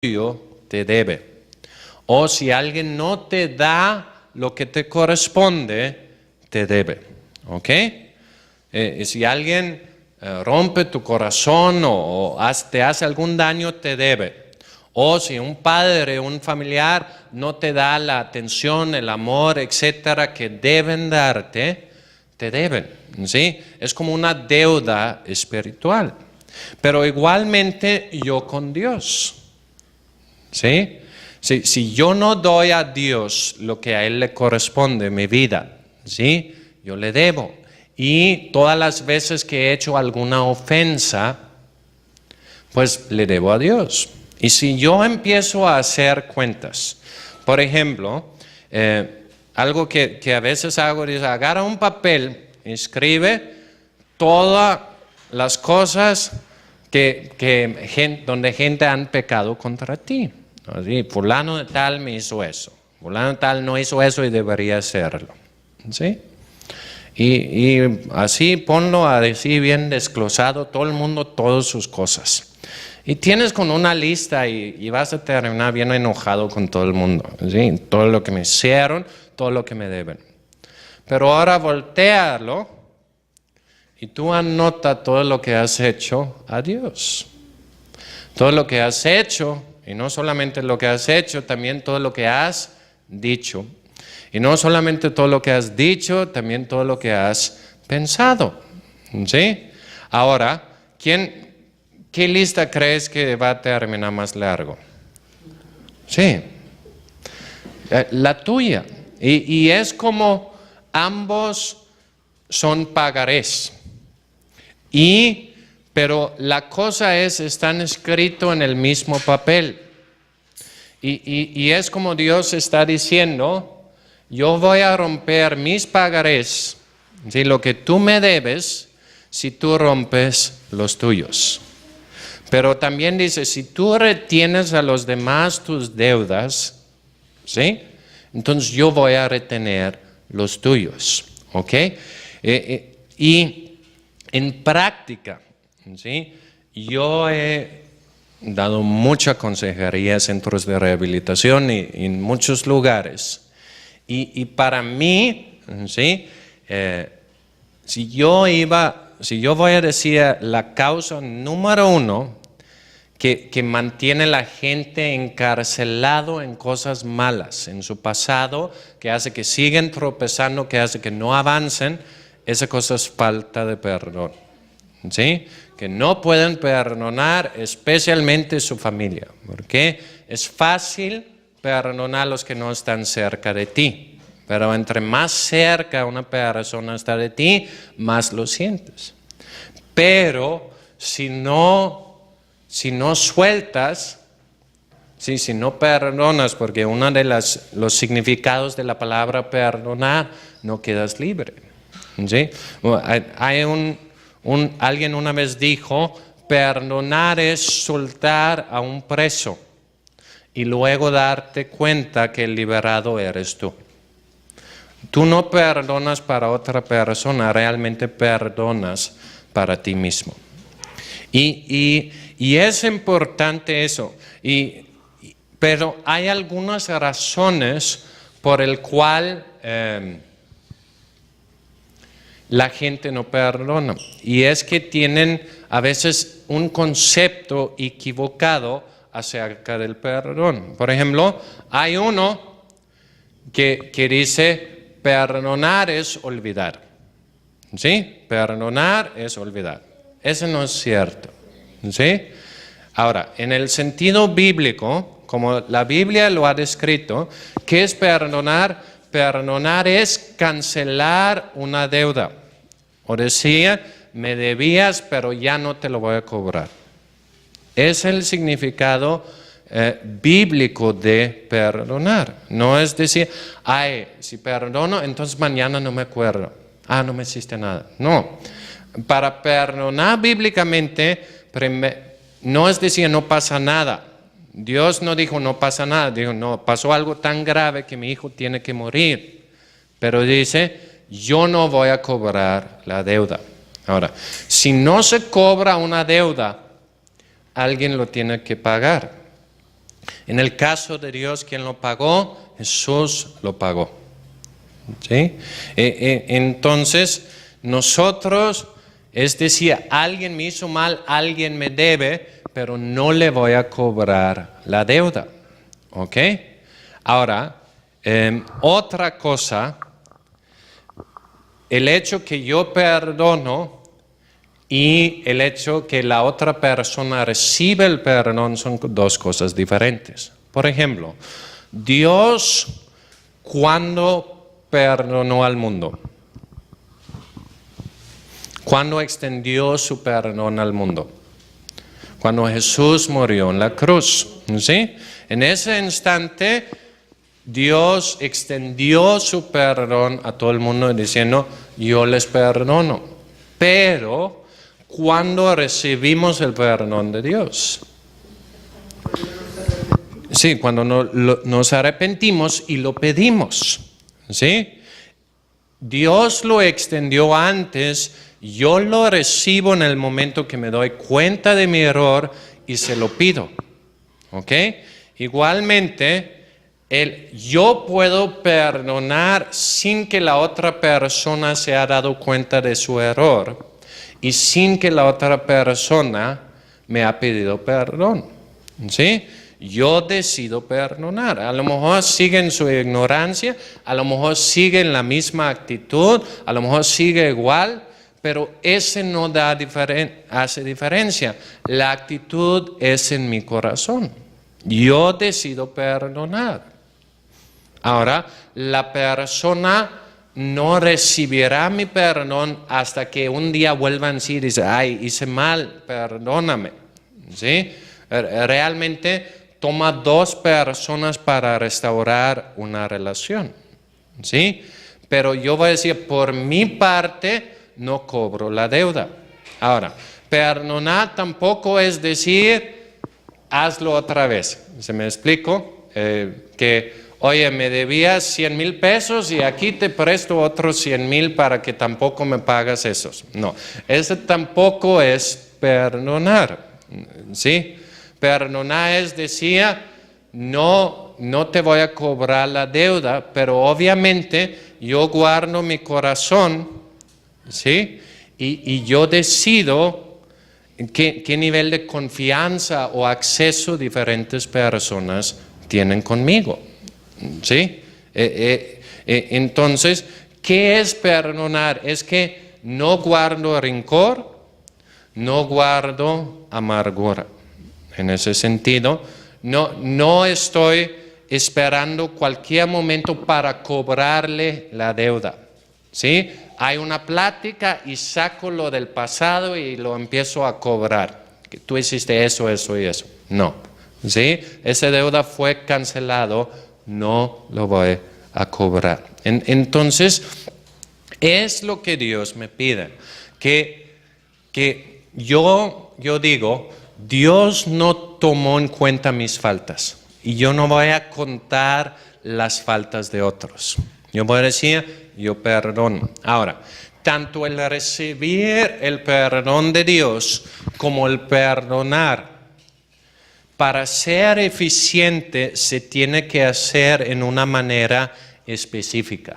tuyo, te debe. O si alguien no te da lo que te corresponde, te debe. ¿Ok? Si alguien rompe tu corazón o te hace algún daño, te debe. O si un padre, un familiar no te da la atención, el amor, etcétera, que deben darte, te deben. ¿Sí? Es como una deuda espiritual. Pero igualmente yo con Dios. ¿Sí? Si yo no doy a Dios lo que a Él le corresponde, mi vida, ¿sí? Yo le debo. Y todas las veces que he hecho alguna ofensa, pues le debo a Dios. Y si yo empiezo a hacer cuentas, por ejemplo, algo que a veces hago es agarra un papel, escribe todas las cosas donde gente han pecado contra ti. ¿Sí? Fulano de tal me hizo eso, fulano de tal no hizo eso y debería hacerlo. ¿Sí? Y así ponlo así bien desglosado, todo el mundo, todas sus cosas. Y tienes con una lista y vas a terminar bien enojado con todo el mundo. ¿Sí? Todo lo que me hicieron, todo lo que me deben. Pero ahora voltéalo y tú anota todo lo que has hecho a Dios. Todo lo que has hecho. Y no solamente lo que has hecho, también todo lo que has dicho. Y no solamente todo lo que has dicho, también todo lo que has pensado. ¿Sí? Ahora, ¿qué lista crees que va a terminar más largo? Sí, la tuya. Y es como ambos son pagarés. Pero la cosa están escritos en el mismo papel. Y es como Dios está diciendo, yo voy a romper mis pagarés, ¿sí? Lo que tú me debes, si tú rompes los tuyos. Pero también dice, si tú retienes a los demás tus deudas, ¿sí? Entonces yo voy a retener los tuyos. ¿Ok? Y en práctica, ¿sí? Yo he dado mucha consejería, centros de rehabilitación y en muchos lugares. Y para mí, ¿sí? Si yo voy a decir la causa número uno que mantiene a la gente encarcelado en cosas malas, en su pasado, que hace que sigan tropezando, que hace que no avancen, esa cosa es falta de perdón. ¿Sí? Que no pueden perdonar, especialmente su familia, porque es fácil perdonar a los que no están cerca de ti, pero entre más cerca una persona está de ti, más lo sientes. Pero si no sueltas, ¿sí? Si no perdonas, porque uno de los significados de la palabra perdonar, no quedas libre. ¿Sí? Hay alguien una vez dijo, perdonar es soltar a un preso y luego darte cuenta que el liberado eres tú. Tú no perdonas para otra persona, realmente perdonas para ti mismo. Y es importante eso. Pero hay algunas razones por el cual la gente no perdona. Y es que tienen a veces un concepto equivocado acerca del perdón. Por ejemplo, hay uno que dice, perdonar es olvidar. ¿Sí? Perdonar es olvidar. Eso no es cierto. ¿Sí? Ahora, en el sentido bíblico, como la Biblia lo ha descrito, ¿qué es perdonar? Perdonar es cancelar una deuda. O decía, me debías, pero ya no te lo voy a cobrar. Es el significado bíblico de perdonar. No es decir, si perdono, entonces mañana no me acuerdo. No me hiciste nada. No. Para perdonar bíblicamente, no es decir, no pasa nada. Dios no dijo, no pasa nada. Dijo, no, pasó algo tan grave que mi hijo tiene que morir. Pero dice, yo no voy a cobrar la deuda. Ahora, si no se cobra una deuda, alguien lo tiene que pagar. En el caso de Dios, ¿quién lo pagó? Jesús lo pagó. ¿Sí? Entonces, nosotros, es decir, alguien me hizo mal, alguien me debe, pero no le voy a cobrar la deuda. ¿Ok? Ahora, otra cosa, el hecho que yo perdono y el hecho que la otra persona recibe el perdón son dos cosas diferentes. Por ejemplo, Dios, ¿cuándo perdonó al mundo? ¿Cuándo extendió su perdón al mundo? Cuando Jesús murió en la cruz. ¿Sí? En ese instante, Dios extendió su perdón a todo el mundo diciendo, yo les perdono. Pero, ¿cuándo recibimos el perdón de Dios? Sí, cuando nos arrepentimos y lo pedimos. ¿Sí? Dios lo extendió antes, yo lo recibo en el momento que me doy cuenta de mi error y se lo pido. ¿Ok? Igualmente, yo puedo perdonar sin que la otra persona se haya dado cuenta de su error y sin que la otra persona me ha pedido perdón. ¿Sí? Yo decido perdonar. A lo mejor sigue en su ignorancia, a lo mejor sigue en la misma actitud, a lo mejor sigue igual, pero ese no hace diferencia. La actitud es en mi corazón. Yo decido perdonar. Ahora, la persona no recibirá mi perdón hasta que un día vuelvan a decir, dice, ay, hice mal, perdóname. ¿Sí? Realmente toma dos personas para restaurar una relación. ¿Sí? Pero yo voy a decir, por mi parte, no cobro la deuda. Ahora, perdonar tampoco es decir, hazlo otra vez. ¿Se me explico? Oye, me debías 100,000 pesos y aquí te presto otros 100,000 para que tampoco me pagas esos. No, ese tampoco es perdonar. ¿Sí? Perdonar es decir, no te voy a cobrar la deuda, pero obviamente yo guardo mi corazón, ¿sí? Y yo decido qué nivel de confianza o acceso diferentes personas tienen conmigo, ¿sí? Entonces, ¿qué es perdonar? Es que no guardo rencor, no guardo amargura. En ese sentido, no estoy esperando cualquier momento para cobrarle la deuda. ¿Sí? Hay una plática y saco lo del pasado y lo empiezo a cobrar. Tú hiciste eso, eso y eso. No. ¿Sí? Esa deuda fue cancelado, no lo voy a cobrar. Entonces, es lo que Dios me pide. Que yo digo, Dios no tomó en cuenta mis faltas y yo no voy a contar las faltas de otros. Yo voy a decir, yo perdono. Ahora, tanto el recibir el perdón de Dios como el perdonar, para ser eficiente se tiene que hacer en una manera específica.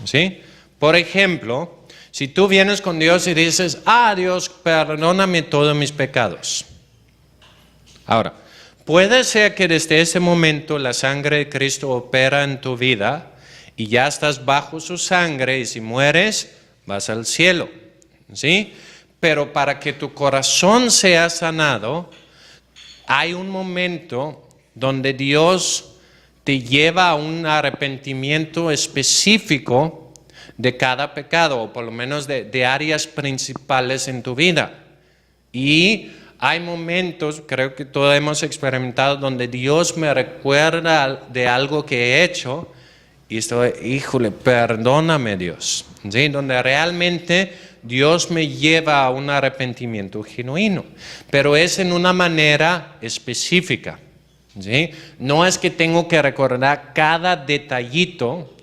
¿Sí? Por ejemplo, si tú vienes con Dios y dices, Dios, perdóname todos mis pecados. Ahora, puede ser que desde ese momento la sangre de Cristo opera en tu vida y ya estás bajo su sangre y si mueres vas al cielo, ¿sí? Pero para que tu corazón sea sanado, hay un momento donde Dios te lleva a un arrepentimiento específico de cada pecado, o por lo menos de áreas principales en tu vida. Y hay momentos, creo que todos hemos experimentado, donde Dios me recuerda de algo que he hecho y estoy, híjole, perdóname Dios. ¿Sí? Donde realmente Dios me lleva a un arrepentimiento genuino, pero es en una manera específica. ¿Sí? No es que tengo que recordar cada detallito,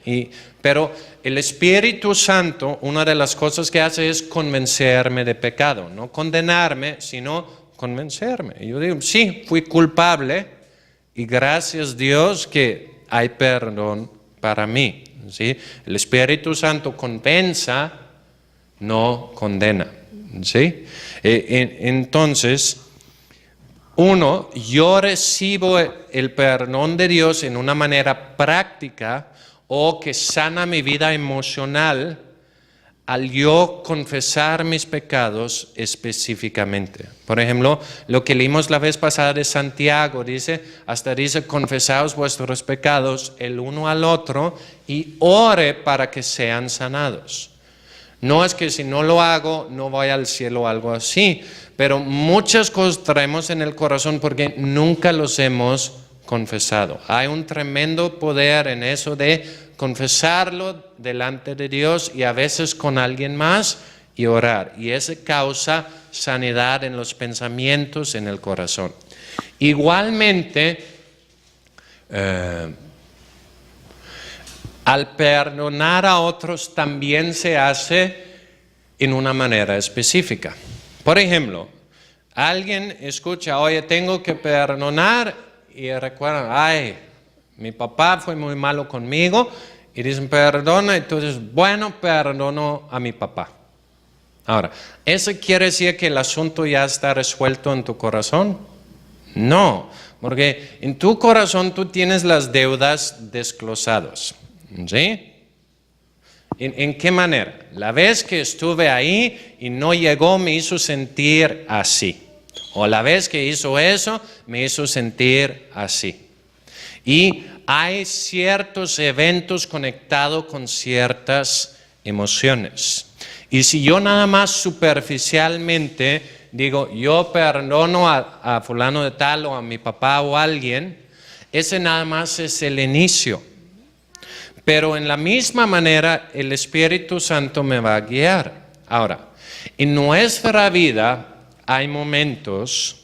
pero el Espíritu Santo, una de las cosas que hace es convencerme de pecado, no condenarme, sino convencerme. Y yo digo, sí, fui culpable y gracias Dios que hay perdón para mí. ¿Sí? El Espíritu Santo compensa, no condena. ¿Sí? Entonces, yo recibo el perdón de Dios en una manera práctica o que sana mi vida emocional al yo confesar mis pecados específicamente. Por ejemplo, lo que leímos la vez pasada de Santiago, dice, confesaos vuestros pecados el uno al otro y ore para que sean sanados. No es que si no lo hago, no voy al cielo o algo así, pero muchas cosas traemos en el corazón porque nunca los hemos confesado. Hay un tremendo poder en eso de confesarlo delante de Dios y a veces con alguien más y orar. Y eso causa sanidad en los pensamientos, en el corazón. Igualmente, al perdonar a otros también se hace en una manera específica. Por ejemplo, alguien escucha, oye, tengo que perdonar y recuerdan, ay, mi papá fue muy malo conmigo y dicen perdona, entonces bueno, perdono a mi papá. Ahora, ¿eso quiere decir que el asunto ya está resuelto en tu corazón? No, porque en tu corazón tú tienes las deudas desglosadas. ¿Sí? ¿En qué manera? La vez que estuve ahí y no llegó me hizo sentir así. O la vez que hizo eso me hizo sentir así. Y hay ciertos eventos conectados con ciertas emociones. Y si yo nada más superficialmente digo, yo perdono a fulano de tal o a mi papá o a alguien, ese nada más es el inicio. Pero en la misma manera el Espíritu Santo me va a guiar. Ahora, en nuestra vida hay momentos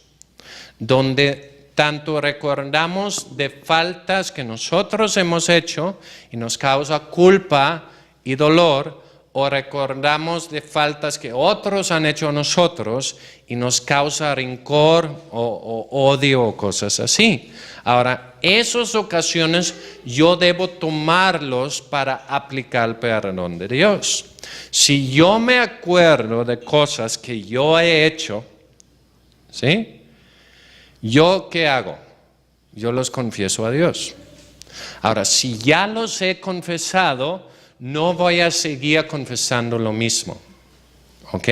donde tanto recordamos de faltas que nosotros hemos hecho y nos causa culpa y dolor, o recordamos de faltas que otros han hecho a nosotros y nos causa rencor o odio o cosas así. Ahora, esas ocasiones yo debo tomarlos para aplicar el perdón de Dios. Si yo me acuerdo de cosas que yo he hecho, ¿sí? ¿Yo qué hago? Yo los confieso a Dios. Ahora, si ya los he confesado, no voy a seguir confesando lo mismo. ¿Ok?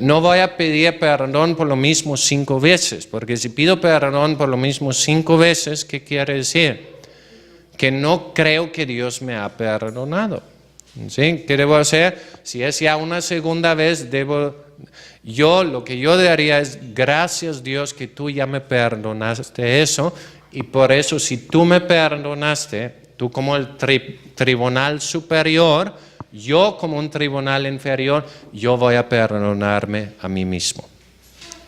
No voy a pedir perdón por lo mismo 5 veces, porque si pido perdón por lo mismo 5 veces, ¿qué quiere decir? Que no creo que Dios me ha perdonado. ¿Sí? ¿Qué debo hacer? Si es ya una segunda vez, lo que yo daría es, gracias Dios que tú ya me perdonaste eso, y por eso si tú me perdonaste, tú como el tribunal superior, yo como un tribunal inferior, yo voy a perdonarme a mí mismo.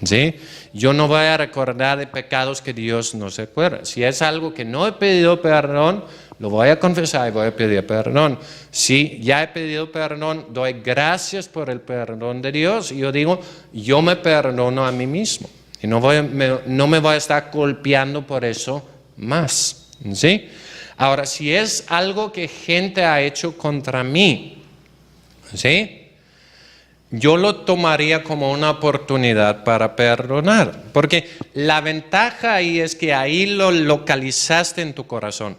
¿Sí? Yo no voy a recordar de pecados que Dios no se acuerda. Si es algo que no he pedido perdón, lo voy a confesar y voy a pedir perdón. Si ya he pedido perdón, doy gracias por el perdón de Dios y yo digo, yo me perdono a mí mismo. Y no me voy a estar golpeando por eso más. ¿Sí? Ahora, si es algo que gente ha hecho contra mí, ¿sí? Yo lo tomaría como una oportunidad para perdonar, porque la ventaja ahí es que ahí lo localizaste en tu corazón.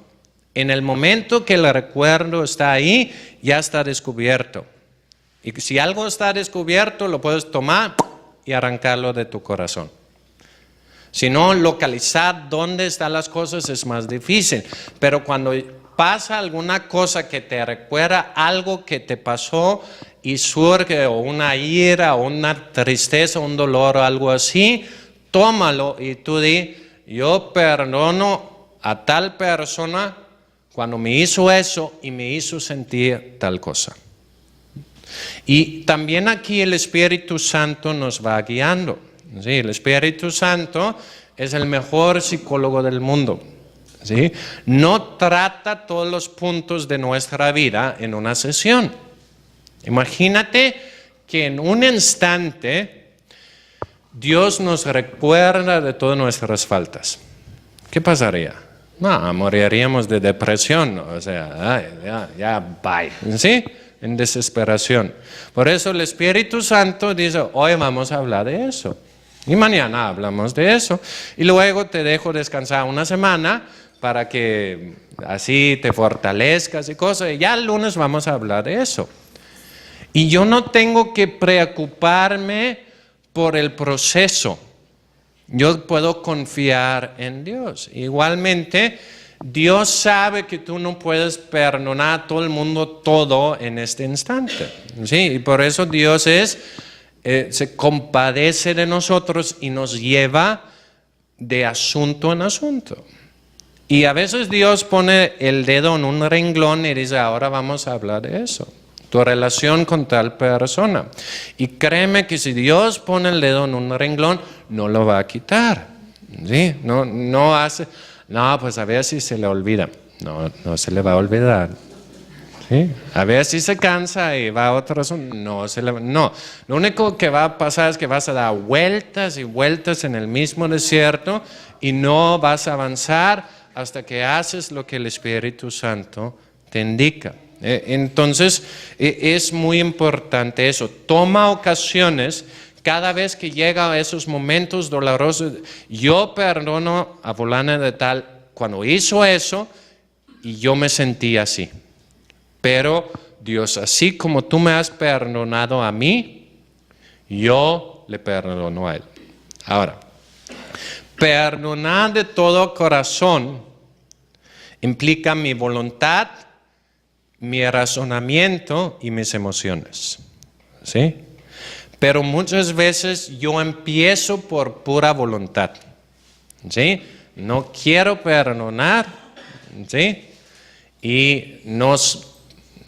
En el momento que el recuerdo está ahí, ya está descubierto. Y si algo está descubierto, lo puedes tomar y arrancarlo de tu corazón. Si no, localizar dónde están las cosas es más difícil. Pero cuando pasa alguna cosa que te recuerda algo que te pasó y surge o una ira o una tristeza, un dolor o algo así, tómalo y tú di, yo perdono a tal persona cuando me hizo eso y me hizo sentir tal cosa. Y también aquí el Espíritu Santo nos va guiando. Sí, el Espíritu Santo es el mejor psicólogo del mundo. ¿Sí? No trata todos los puntos de nuestra vida en una sesión. Imagínate que en un instante Dios nos recuerda de todas nuestras faltas. ¿qué pasaría? No, moriríamos de depresión, o sea, ya, bye, ¿sí? En desesperación. Por eso el Espíritu Santo dice, hoy vamos a hablar de eso. Y mañana hablamos de eso. Y luego te dejo descansar una semana para que así te fortalezcas y cosas. Y ya el lunes vamos a hablar de eso. Y yo no tengo que preocuparme por el proceso. Yo puedo confiar en Dios. Igualmente, Dios sabe que tú no puedes perdonar a todo el mundo todo en este instante. ¿Sí? Y por eso Dios se compadece de nosotros y nos lleva de asunto en asunto. Y a veces Dios pone el dedo en un renglón y dice, ahora vamos a hablar de eso. Tu relación con tal persona. Y créeme que si Dios pone el dedo en un renglón, no lo va a quitar. ¿Sí? No hace, no, pues a ver si se le olvida. No se le va a olvidar. ¿Sí? A ver si se cansa y va a otro asunto. No. Lo único que va a pasar es que vas a dar vueltas y vueltas en el mismo desierto y no vas a avanzar hasta que haces lo que el Espíritu Santo te indica. Entonces, es muy importante eso. Toma ocasiones, cada vez que llega a esos momentos dolorosos, yo perdono a fulana de tal cuando hizo eso y yo me sentí así. Pero Dios, así como tú me has perdonado a mí, yo le perdono a él. Ahora, perdonar de todo corazón implica mi voluntad, mi razonamiento y mis emociones. ¿Sí? Pero muchas veces yo empiezo por pura voluntad. ¿Sí? No quiero perdonar. ¿Sí? Y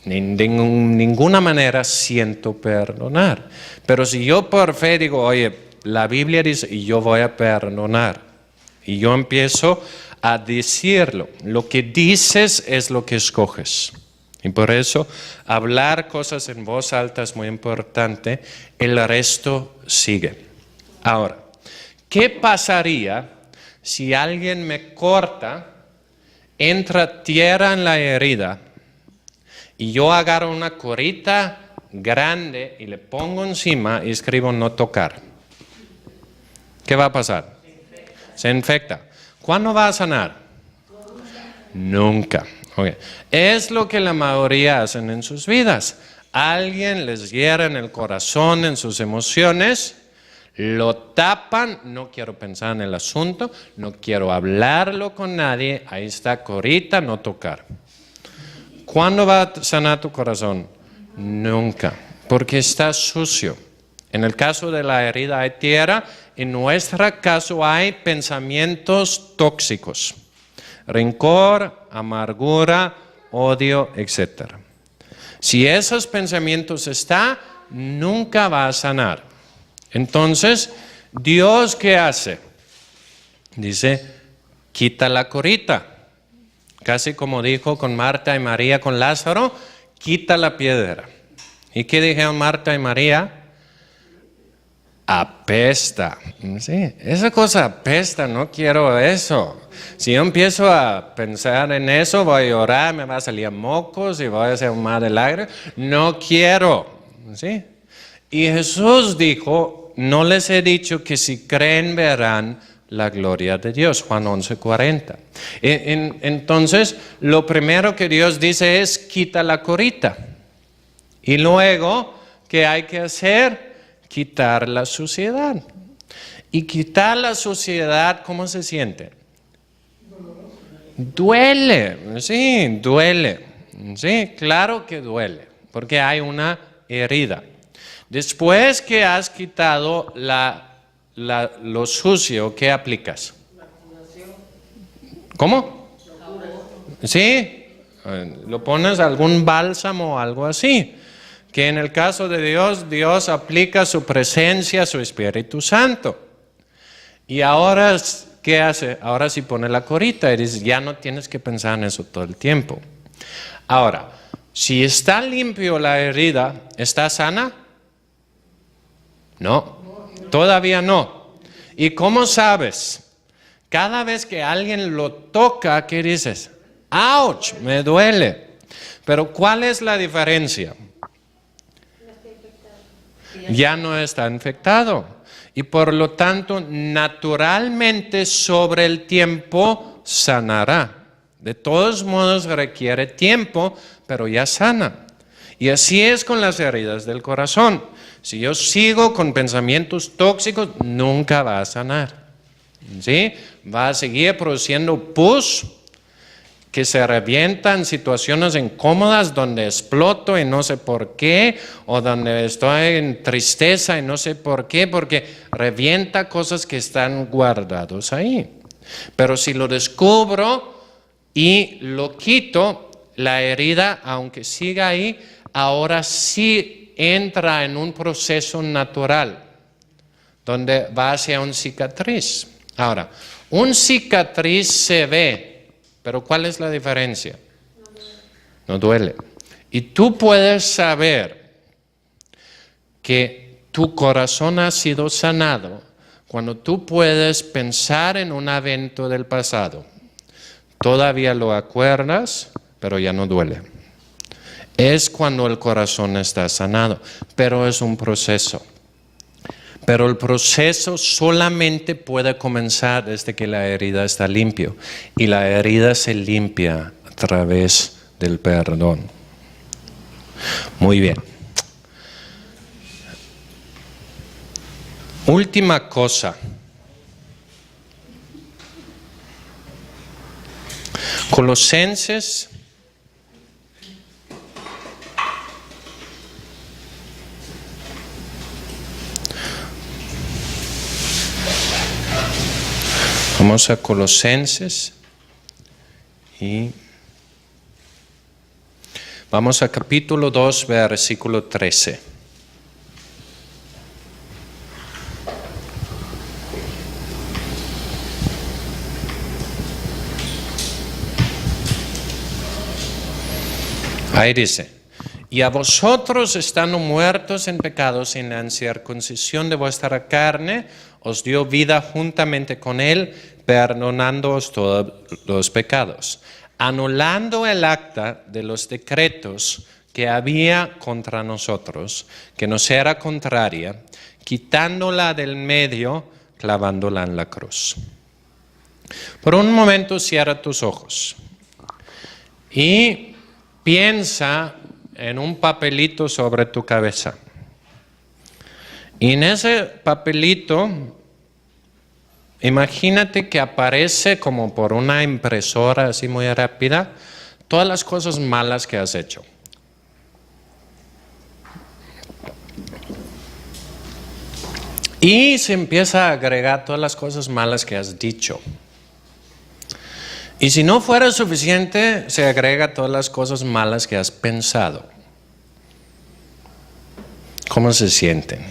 de ninguna manera siento perdonar. Pero si yo por fe digo, oye, la Biblia dice, y yo voy a perdonar. Y yo empiezo a decirlo. Lo que dices es lo que escoges. Y por eso hablar cosas en voz alta es muy importante. El resto sigue. Ahora, ¿qué pasaría si alguien me corta, entra tierra en la herida y yo agarro una curita grande y le pongo encima y escribo no tocar? ¿Qué va a pasar? Se infecta. ¿Cuándo va a sanar? Nunca. Okay. Es lo que la mayoría hacen en sus vidas. Alguien les hiera en el corazón, en sus emociones, lo tapan, no quiero pensar en el asunto, no quiero hablarlo con nadie, ahí está corita, no tocar. ¿Cuándo va a sanar tu corazón? Nunca, porque está sucio. En el caso de la herida hay tierra, en nuestro caso hay pensamientos tóxicos. Rencor, amargura, odio, etc. Si esos pensamientos están, nunca va a sanar. Entonces, ¿Dios qué hace? Dice, quita la curita. Casi como dijo con Marta y María con Lázaro, quita la piedra. ¿Y qué dijeron Marta y María? Apesta. Sí, esa cosa apesta, no quiero eso. Si yo empiezo a pensar en eso, voy a llorar, me va a salir mocos y voy a hacer un mar de lágrimas. No quiero. ¿Sí? Y Jesús dijo, no les he dicho que si creen verán la gloria de Dios. Juan 11:40. Entonces, lo primero que Dios dice es, quita la curita. Y luego, ¿qué hay que hacer? Quitar la suciedad. Y quitar la suciedad, ¿cómo se siente? Duele, sí, duele. Sí, claro que duele, porque hay una herida. Después que has quitado lo sucio, ¿qué aplicas? ¿Cómo? Sí, lo pones algún bálsamo o algo así. Que en el caso de Dios, Dios aplica su presencia, su Espíritu Santo. Y ahora, ¿qué hace? Ahora sí pone la curita y dice, ya no tienes que pensar en eso todo el tiempo. Ahora, si está limpio la herida, ¿está sana? No, todavía no. ¿Y cómo sabes Cada vez que alguien lo toca, ¿qué dices? ¡Auch! Me duele. Pero ¿cuál es la diferencia? Ya no está infectado. Y por lo tanto, naturalmente sobre el tiempo sanará. De todos modos requiere tiempo, pero ya sana. Y así es con las heridas del corazón. Si yo sigo con pensamientos tóxicos, nunca va a sanar. ¿Sí? Va a seguir produciendo pus que se revienta en situaciones incómodas donde exploto y no sé por qué, o donde estoy en tristeza y no sé por qué, porque revienta cosas que están guardados ahí. Pero si lo descubro y lo quito, la herida, aunque siga ahí, ahora sí entra en un proceso natural, donde va hacia un cicatriz. Ahora, un cicatriz se ve, pero ¿cuál es la diferencia? No duele. Y tú puedes saber que tu corazón ha sido sanado cuando tú puedes pensar en un evento del pasado. Todavía lo acuerdas, pero ya no duele. Es cuando el corazón está sanado, pero es un proceso. Pero el proceso solamente puede comenzar desde que la herida está limpia. Y la herida se limpia a través del perdón. Muy bien. Última cosa. Colosenses Vamos a Colosenses y vamos a capítulo 2, versículo 13. Ahí dice: y a vosotros, estando muertos en pecados, en la incircuncisión de vuestra carne, os dio vida juntamente con él, perdonándoos todos los pecados, anulando el acta de los decretos que había contra nosotros, que nos era contraria, quitándola del medio, clavándola en la cruz. Por un momento cierra tus ojos y piensa en un papelito sobre tu cabeza. Y en ese papelito, imagínate que aparece como por una impresora así muy rápida, todas las cosas malas que has hecho. Y se empieza a agregar todas las cosas malas que has dicho. Y si no fuera suficiente, se agrega todas las cosas malas que has pensado. ¿Cómo se sienten?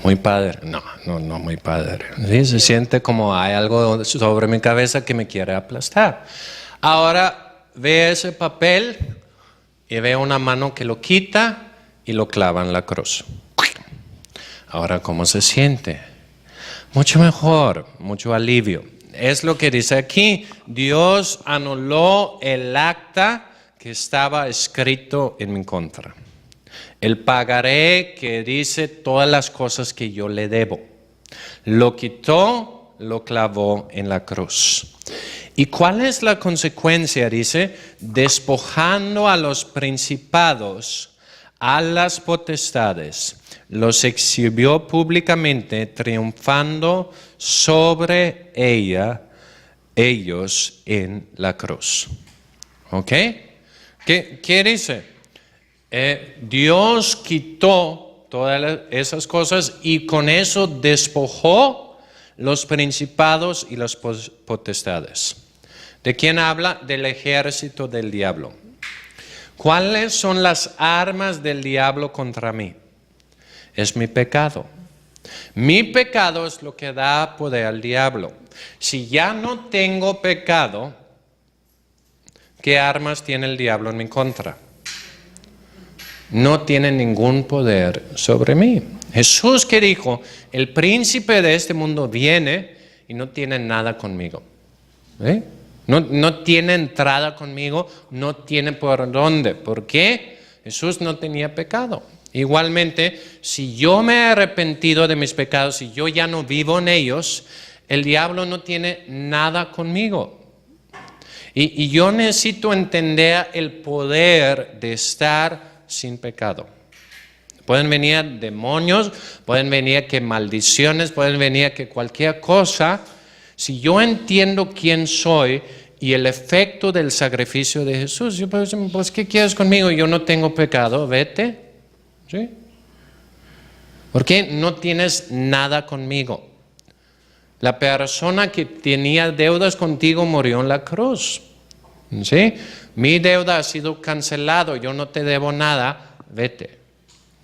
Muy padre. No muy padre. ¿Sí? Se siente como hay algo sobre mi cabeza que me quiere aplastar. Ahora ve ese papel y ve una mano que lo quita y lo clava en la cruz. Ahora, ¿cómo se siente? Mucho mejor, mucho alivio. Es lo que dice aquí: Dios anuló el acta que estaba escrito en mi contra. El pagaré que dice todas las cosas que yo le debo. Lo quitó, lo clavó en la cruz. ¿Y cuál es la consecuencia? Dice: despojando a los principados, a las potestades, los exhibió públicamente, triunfando sobre ellos en la cruz. ¿Ok? ¿Qué dice? Dios quitó todas esas cosas y con eso despojó los principados y las potestades. ¿De quién habla? Del ejército del diablo. ¿Cuáles son las armas del diablo contra mí? Es mi pecado. Mi pecado es lo que da poder al diablo. Si ya no tengo pecado, ¿qué armas tiene el diablo en mi contra? No tiene ningún poder sobre mí. Jesús, que dijo: el príncipe de este mundo viene y no tiene nada conmigo. No tiene entrada conmigo, no tiene por dónde. ¿Por qué? Jesús no tenía pecado. Igualmente, si yo me he arrepentido de mis pecados y yo ya no vivo en ellos, el diablo no tiene nada conmigo. Y yo necesito entender el poder de estar sin pecado. Pueden venir demonios, pueden venir que maldiciones, pueden venir que cualquier cosa. Si yo entiendo quién soy y el efecto del sacrificio de Jesús, yo puedo decir, pues, ¿qué quieres conmigo? Yo no tengo pecado, vete. ¿Sí? Porque no tienes nada conmigo. La persona que tenía deudas contigo murió en la cruz. ¿Sí? Mi deuda ha sido cancelado, yo no te debo nada, vete.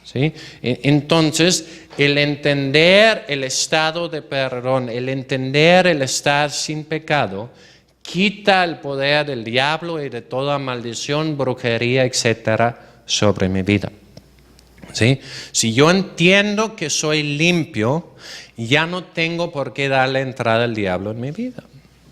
¿Sí? Entonces, el entender el estado de perdón, el entender el estar sin pecado, quita el poder del diablo y de toda maldición, brujería, etcétera, sobre mi vida. ¿Sí? Si yo entiendo que soy limpio, ya no tengo por qué darle entrada al diablo en mi vida.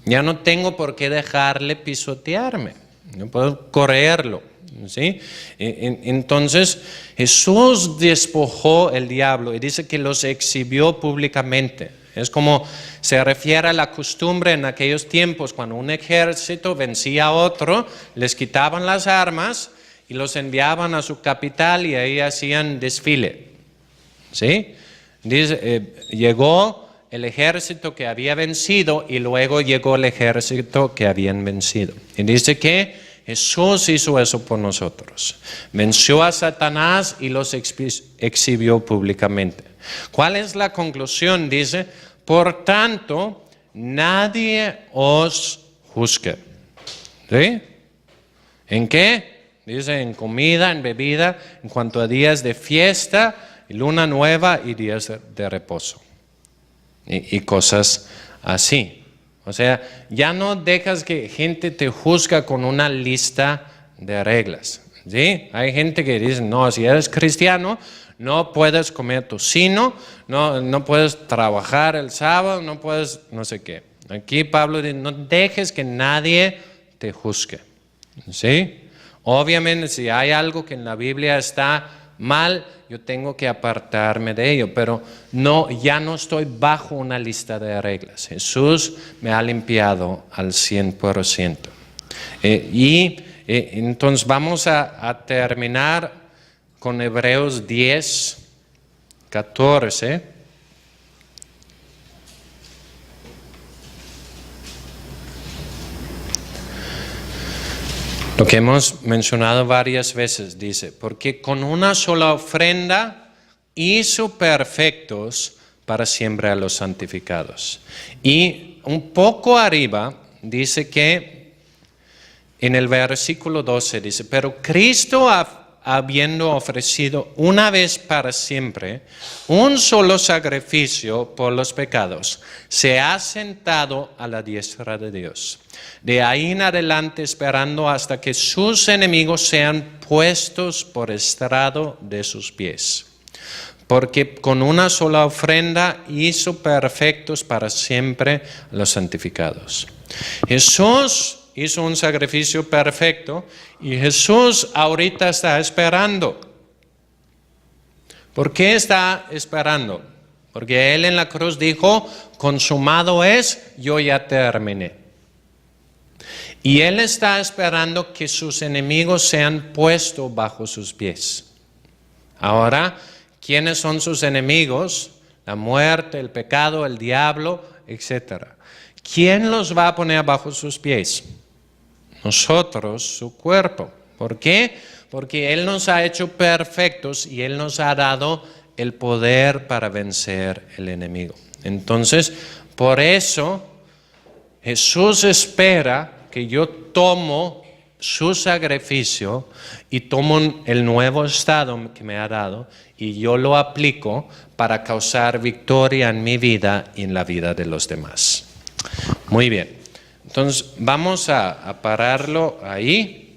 Ya no tengo por qué dejarle pisotearme. No puedo correrlo. ¿Sí? Entonces Jesús despojó el diablo y dice que los exhibió públicamente. Es como se refiere a la costumbre en aquellos tiempos cuando un ejército vencía a otro, les quitaban las armas y los enviaban a su capital y ahí hacían desfile. ¿Sí? Dice, llegó el ejército que había vencido y luego llegó el ejército que habían vencido. Y dice que Jesús hizo eso por nosotros. Venció a Satanás y los exhibió públicamente. ¿Cuál es la conclusión? Dice, por tanto, nadie os juzgue. ¿Sí? ¿En qué? Dice, en comida, en bebida, en cuanto a días de fiesta, luna nueva y días de reposo. Y cosas así. O sea, ya no dejas que gente te juzga con una lista de reglas. ¿Sí? Hay gente que dice, no, si eres cristiano, no puedes comer tocino, no puedes trabajar el sábado, no puedes no sé qué. Aquí Pablo dice, no dejes que nadie te juzgue. ¿Sí? Obviamente, si hay algo que en la Biblia está mal, yo tengo que apartarme de ello, pero ya no estoy bajo una lista de reglas. Jesús me ha limpiado al 100%. Entonces vamos a terminar con Hebreos 10, 14. Lo que hemos mencionado varias veces, dice, porque con una sola ofrenda hizo perfectos para siempre a los santificados. Y un poco arriba dice que en el versículo 12 dice, pero Cristo habiendo ofrecido una vez para siempre un solo sacrificio por los pecados, se ha sentado a la diestra de Dios. De ahí en adelante esperando hasta que sus enemigos sean puestos por estrado de sus pies. Porque con una sola ofrenda hizo perfectos para siempre a los santificados. Jesús hizo un sacrificio perfecto y Jesús ahorita está esperando. ¿Por qué está esperando? Porque Él en la cruz dijo, consumado es, yo ya terminé. Y Él está esperando que sus enemigos sean puestos bajo sus pies. Ahora, ¿quiénes son sus enemigos? La muerte, el pecado, el diablo, etc. ¿Quién los va a poner bajo sus pies? Nosotros, su cuerpo. ¿Por qué? Porque Él nos ha hecho perfectos y Él nos ha dado el poder para vencer el enemigo. Entonces, por eso, Jesús espera que yo tomo su sacrificio y tomo el nuevo estado que me ha dado y yo lo aplico para causar victoria en mi vida y en la vida de los demás. Muy bien. Entonces, vamos a pararlo ahí.